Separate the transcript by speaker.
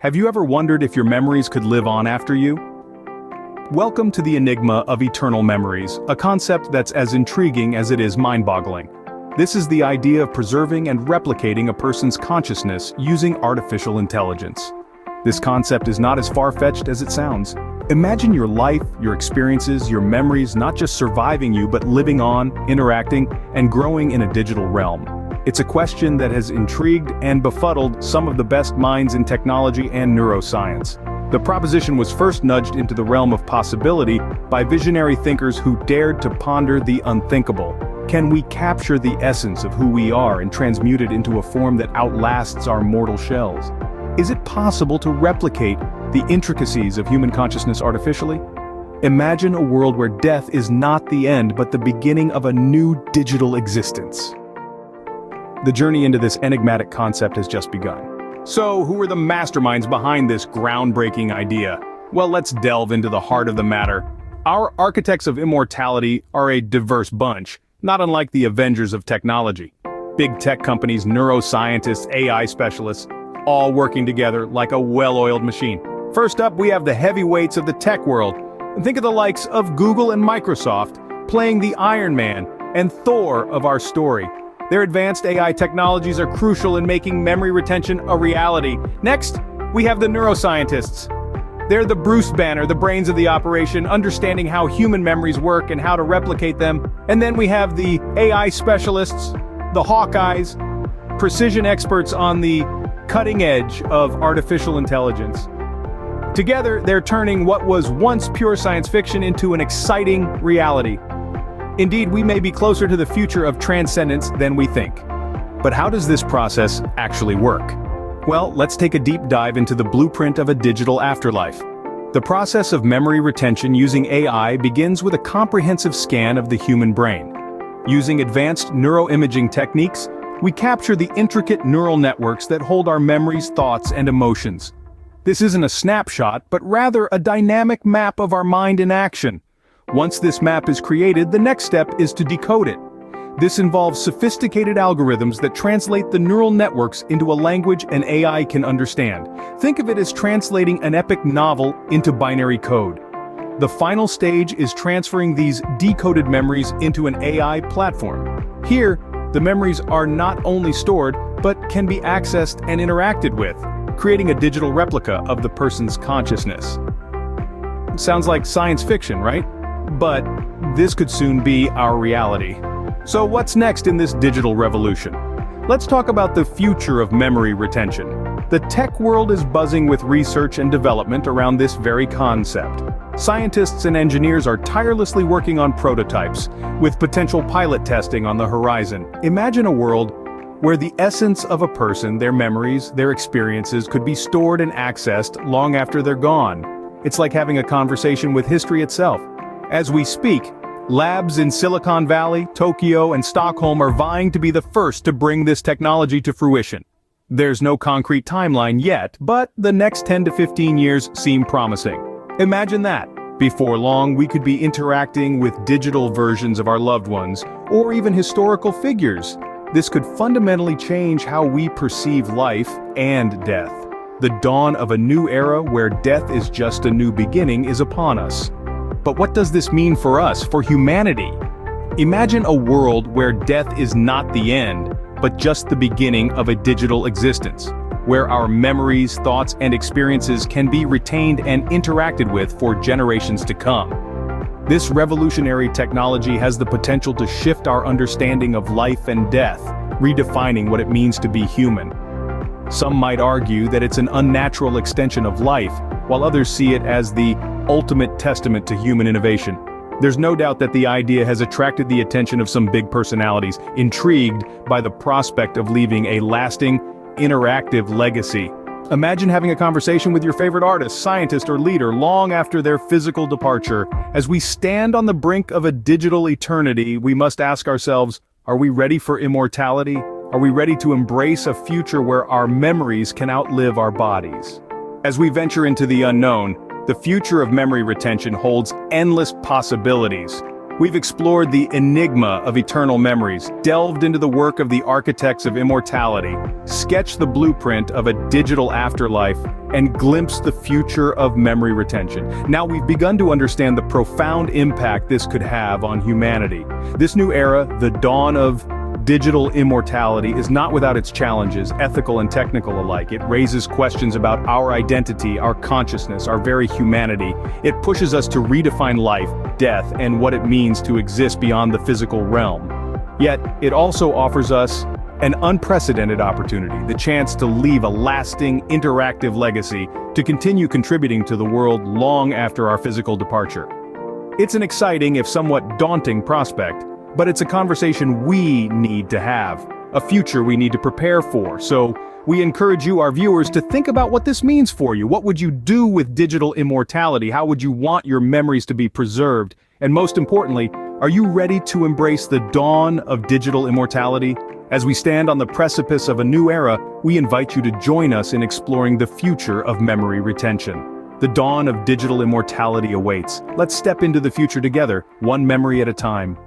Speaker 1: Have you ever wondered if your memories could live on after you? Welcome to the enigma of eternal memories, a concept that's as intriguing as it is mind-boggling. This is the idea of preserving and replicating a person's consciousness using artificial intelligence. This concept is not as far-fetched as it sounds. Imagine your life, your experiences, your memories not just surviving you but living on, interacting, and growing in a digital realm. It's a question that has intrigued and befuddled some of the best minds in technology and neuroscience. The proposition was first nudged into the realm of possibility by visionary thinkers who dared to ponder the unthinkable. Can we capture the essence of who we are and transmute it into a form that outlasts our mortal shells? Is it possible to replicate the intricacies of human consciousness artificially? Imagine a world where death is not the end but the beginning of a new digital existence. The journey into this enigmatic concept has just begun. So, who are the masterminds behind this groundbreaking idea? Well, let's delve into the heart of the matter. Our architects of immortality are a diverse bunch, not unlike the Avengers of technology. Big tech companies, neuroscientists, AI specialists, all working together like a well-oiled machine. First up, we have the heavyweights of the tech world. Think of the likes of Google and Microsoft playing the Iron Man and Thor of our story. Their advanced AI technologies are crucial in making memory retention a reality. Next, we have the neuroscientists. They're the Bruce Banner, the brains of the operation, understanding how human memories work and how to replicate them. And then we have the AI specialists, the Hawkeyes, precision experts on the cutting edge of artificial intelligence. Together, they're turning what was once pure science fiction into an exciting reality. Indeed, we may be closer to the future of transcendence than we think. But how does this process actually work? Well, let's take a deep dive into the blueprint of a digital afterlife. The process of memory retention using AI begins with a comprehensive scan of the human brain. Using advanced neuroimaging techniques, we capture the intricate neural networks that hold our memories, thoughts, and emotions. This isn't a snapshot, but rather a dynamic map of our mind in action. Once this map is created, the next step is to decode it. This involves sophisticated algorithms that translate the neural networks into a language an AI can understand. Think of it as translating an epic novel into binary code. The final stage is transferring these decoded memories into an AI platform. Here, the memories are not only stored, but can be accessed and interacted with, creating a digital replica of the person's consciousness. Sounds like science fiction, right? But this could soon be our reality. So what's next in this digital revolution? Let's talk about the future of memory retention. The tech world is buzzing with research and development around this very concept. Scientists and engineers are tirelessly working on prototypes, with potential pilot testing on the horizon. Imagine a world where the essence of a person, their memories, their experiences could be stored and accessed long after they're gone. It's like having a conversation with history itself. As we speak, labs in Silicon Valley, Tokyo, and Stockholm are vying to be the first to bring this technology to fruition. There's no concrete timeline yet, but the next 10 to 15 years seem promising. Imagine that. Before long, we could be interacting with digital versions of our loved ones, or even historical figures. This could fundamentally change how we perceive life and death. The dawn of a new era where death is just a new beginning is upon us. But what does this mean for us, for humanity? Imagine a world where death is not the end, but just the beginning of a digital existence, where our memories, thoughts, and experiences can be retained and interacted with for generations to come. This revolutionary technology has the potential to shift our understanding of life and death, redefining what it means to be human. Some might argue that it's an unnatural extension of life, while others see it as the ultimate testament to human innovation. There's no doubt that the idea has attracted the attention of some big personalities, intrigued by the prospect of leaving a lasting, interactive legacy. Imagine having a conversation with your favorite artist, scientist, or leader long after their physical departure. As we stand on the brink of a digital eternity, we must ask ourselves, are we ready for immortality? Are we ready to embrace a future where our memories can outlive our bodies? As we venture into the unknown, the future of memory retention holds endless possibilities. We've explored the enigma of eternal memories, delved into the work of the architects of immortality, sketched the blueprint of a digital afterlife, and glimpsed the future of memory retention. Now we've begun to understand the profound impact this could have on humanity. This new era, the dawn of digital immortality, is not without its challenges, ethical and technical alike. It raises questions about our identity, our consciousness, our very humanity. It pushes us to redefine life, death, and what it means to exist beyond the physical realm. Yet, it also offers us an unprecedented opportunity, the chance to leave a lasting, interactive legacy, to continue contributing to the world long after our physical departure. It's an exciting, if somewhat daunting, prospect, but it's a conversation we need to have, a future we need to prepare for. So we encourage you, our viewers, to think about what this means for you. What would you do with digital immortality? How would you want your memories to be preserved? And most importantly, are you ready to embrace the dawn of digital immortality? As we stand on the precipice of a new era, we invite you to join us in exploring the future of memory retention. The dawn of digital immortality awaits. Let's step into the future together, one memory at a time.